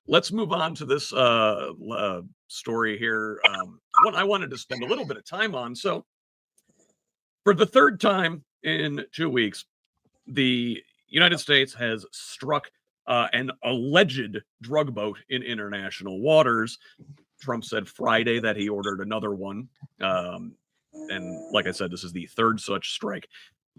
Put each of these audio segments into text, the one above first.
let's move on to this story here. One I wanted to spend a little bit of time on. So, for the third time in 2 weeks, the United States has struck an alleged drug boat in international waters. Trump said Friday that he ordered another one. And like I said, this is the third such strike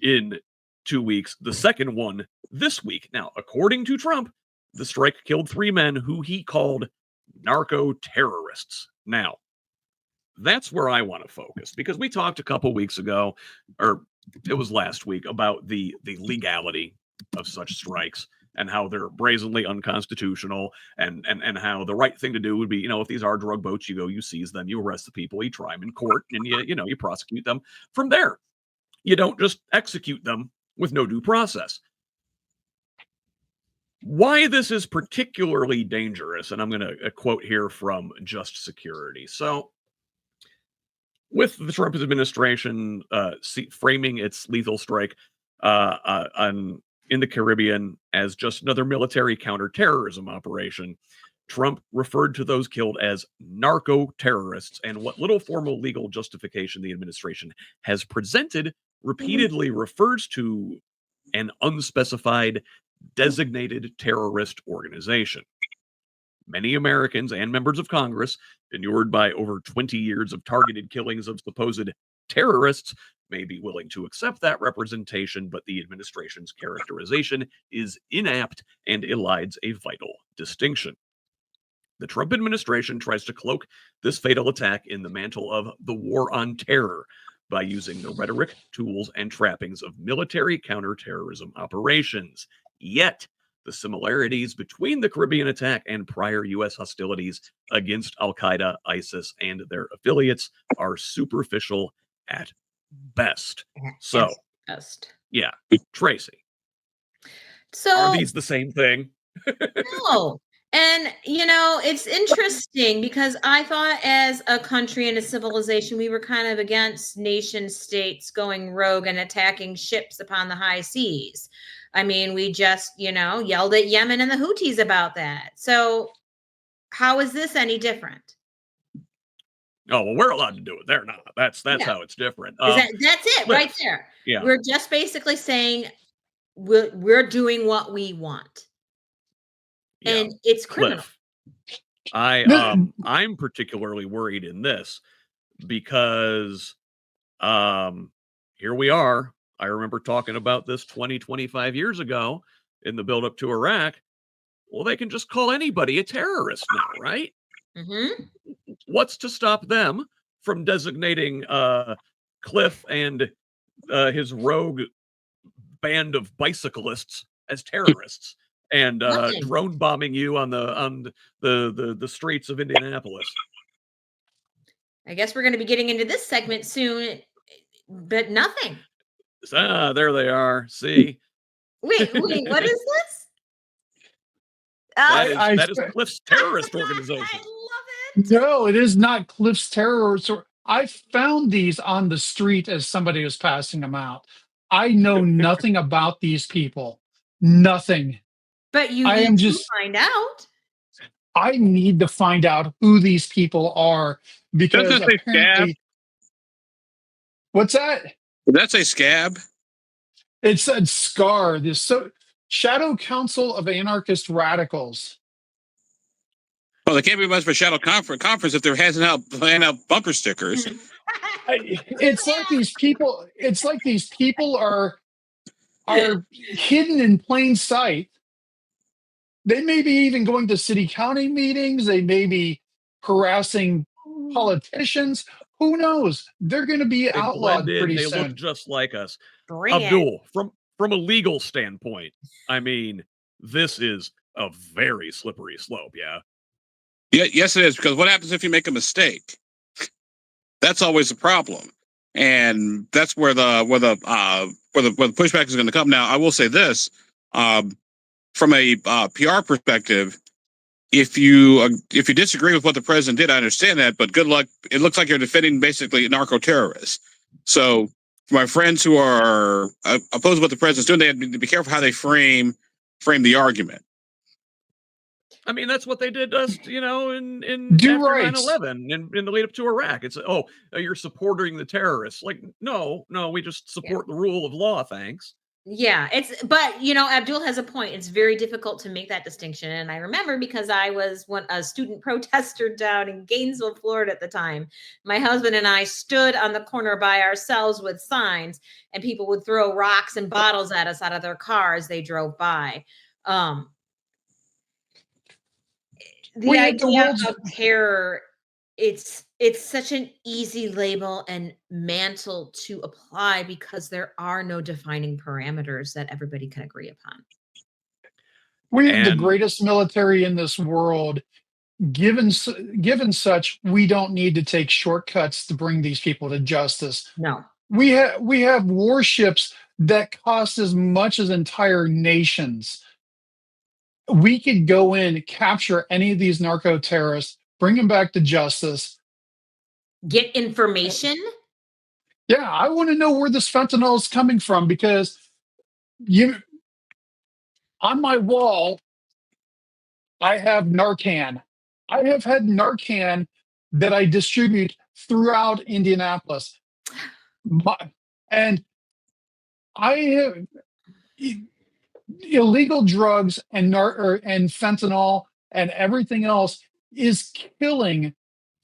in 2 weeks. The second one this week. Now, according to Trump, the strike killed 3 men who he called narco terrorists. Now, that's where I want to focus, because we talked a couple weeks ago, or it was last week, about the legality of such strikes and how they're brazenly unconstitutional, and how the right thing to do would be, if these are drug boats, you go, you seize them, you arrest the people, you try them in court, and you prosecute them from there. You don't just execute them with no due process. Why this is particularly dangerous, and I'm going to quote here from Just Security. So, with the Trump administration framing its lethal strike in the Caribbean as just another military counterterrorism operation, Trump referred to those killed as narco terrorists, and what little formal legal justification the administration has presented repeatedly refers to an unspecified designated terrorist organization. Many Americans and members of Congress, inured by over 20 years of targeted killings of supposed terrorists, may be willing to accept that representation, but the administration's characterization is inapt and elides a vital distinction. The Trump administration tries to cloak this fatal attack in the mantle of the war on terror by using the rhetoric, tools, and trappings of military counterterrorism operations. Yet, the similarities between the Caribbean attack and prior U.S. hostilities against Al-Qaeda, ISIS, and their affiliates are superficial at best. So, yeah, Tracie. So, are these the same thing? No. And, it's interesting because I thought as a country and a civilization, we were kind of against nation states going rogue and attacking ships upon the high seas. I mean, we just, yelled at Yemen and the Houthis about that. So how is this any different? Oh, well, we're allowed to do it. They're not. That's how it's different. That's it right there. Yeah. We're just basically saying we're doing what we want. Yeah. And it's criminal. Clif, I'm particularly worried in this because here we are. I remember talking about this 25 years ago in the buildup to Iraq. Well, they can just call anybody a terrorist now, right? Mm-hmm. What's to stop them from designating Clif and his rogue band of bicyclists as terrorists and drone bombing you on the streets of Indianapolis? I guess we're going to be getting into this segment soon, but nothing. There they are. See? Wait, what is this? That is Clif's terrorist organization. I love it. No, it is not Clif's terrorist. I found these on the street as somebody was passing them out. I know nothing about these people. Nothing. But you need to find out. I need to find out who these people are because Doesn't it say scab? What's that? Did that say scab? It said SCAR. This Shadow Council of Anarchist Radicals. Well, they can't be much of a shadow conference if they're handing out bumper stickers. It's like these people. It's like these people are hidden in plain sight. They may be even going to city county meetings. They may be harassing politicians. Who knows? They're going to be outlawed pretty soon. They look just like us. Abdul, from a legal standpoint, I mean, this is a very slippery slope. Yeah. Yes, it is, because what happens if you make a mistake? That's always a problem, and that's where the pushback is going to come. Now, I will say this: from a PR perspective, if you disagree with what the president did, I understand that, but good luck. It looks like you're defending basically narco terrorists. So, for my friends who are opposed to what the president's doing, they have to be careful how they frame the argument. I mean, that's what they did us, in Do after rights. 9/11 in the lead up to Iraq. It's you're supporting the terrorists. Like, no, we just support the rule of law. Thanks. Yeah, but Abdul has a point. It's very difficult to make that distinction. And I remember because I was a student protester down in Gainesville, Florida at the time. My husband and I stood on the corner by ourselves with signs, and people would throw rocks and bottles at us out of their cars they drove by. The idea of terror, it's such an easy label and mantle to apply because there are no defining parameters that everybody can agree upon. We have the greatest military in this world. Given such, we don't need to take shortcuts to bring these people to justice. No. We have warships that cost as much as entire nations. We could go in, capture any of these narco terrorists, bring them back to justice. Get information? Yeah, I want to know where this fentanyl is coming from, because on my wall, I have Narcan. I have had Narcan that I distribute throughout Indianapolis. And I have illegal drugs and fentanyl and everything else is killing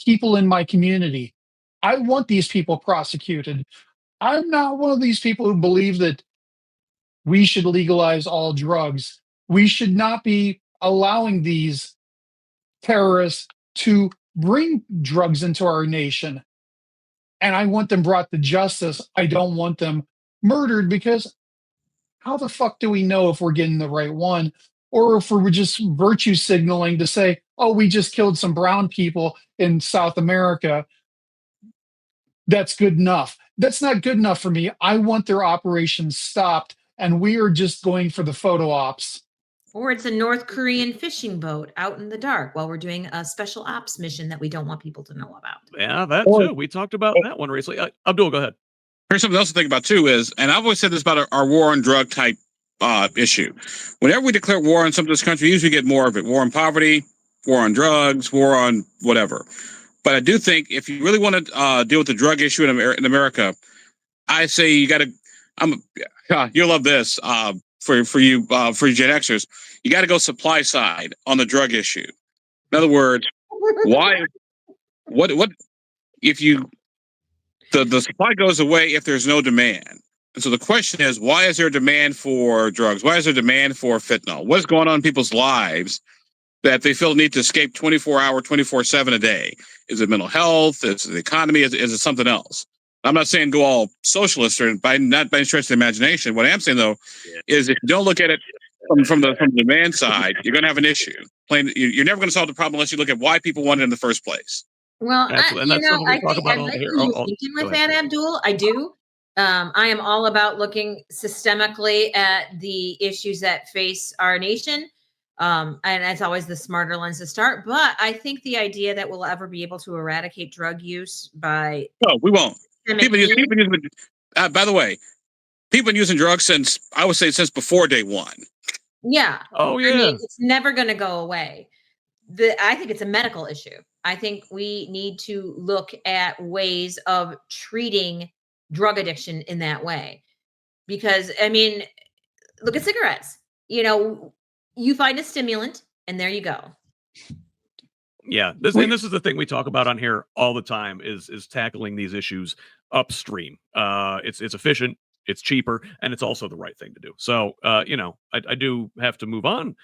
people in my community. I want these people prosecuted. I'm not one of these people who believe that we should legalize all drugs. We should not be allowing these terrorists to bring drugs into our nation. And I want them brought to justice. I don't want them murdered, because how the fuck do we know if we're getting the right one, or if we're just virtue signaling to say, oh, we just killed some brown people in South America. That's good enough. That's not good enough for me. I want their operations stopped, and we are just going for the photo ops. Or it's a North Korean fishing boat out in the dark while we're doing a special ops mission that we don't want people to know about. Yeah, that too. We talked about that one recently. Abdul, go ahead. Here's something else to think about too is, and I've always said this about our war on drug type issue. Whenever we declare war on some of this country, we usually get more of it. War on poverty, war on drugs, war on whatever. But I do think if you really want to deal with the drug issue in America, I say you got to. You'll love this for you Gen Xers. You got to go supply side on the drug issue. In other words, why? What if you the supply goes away if there's no demand? And so the question is, why is there demand for drugs? Why is there demand for fentanyl? What's going on in people's lives that they feel the need to escape 24/7 a day? Is it mental health? Is it the economy? Is it something else? I'm not saying go all socialist or not by any stretch of the imagination. What I am saying though is if you don't look at it from the demand side, you're going to have an issue. You're never going to solve the problem unless you look at why people want it in the first place. Well, I like what you're thinking with that, Abdul. I do. I am all about looking systemically at the issues that face our nation. And it's always the smarter lens to start. But I think the idea that we'll ever be able to eradicate drug use by... No, we won't. People use, by the way, people have been using drugs since before day one. Yeah. Oh, yeah. I mean, it's never going to go away. I think it's a medical issue. I think we need to look at ways of treating drug addiction in that way. Because, I mean, look at cigarettes. You find a stimulant and there you go. Yeah, this is the thing we talk about on here all the time is tackling these issues upstream. It's efficient, it's cheaper, and it's also the right thing to do. So, I do have to move on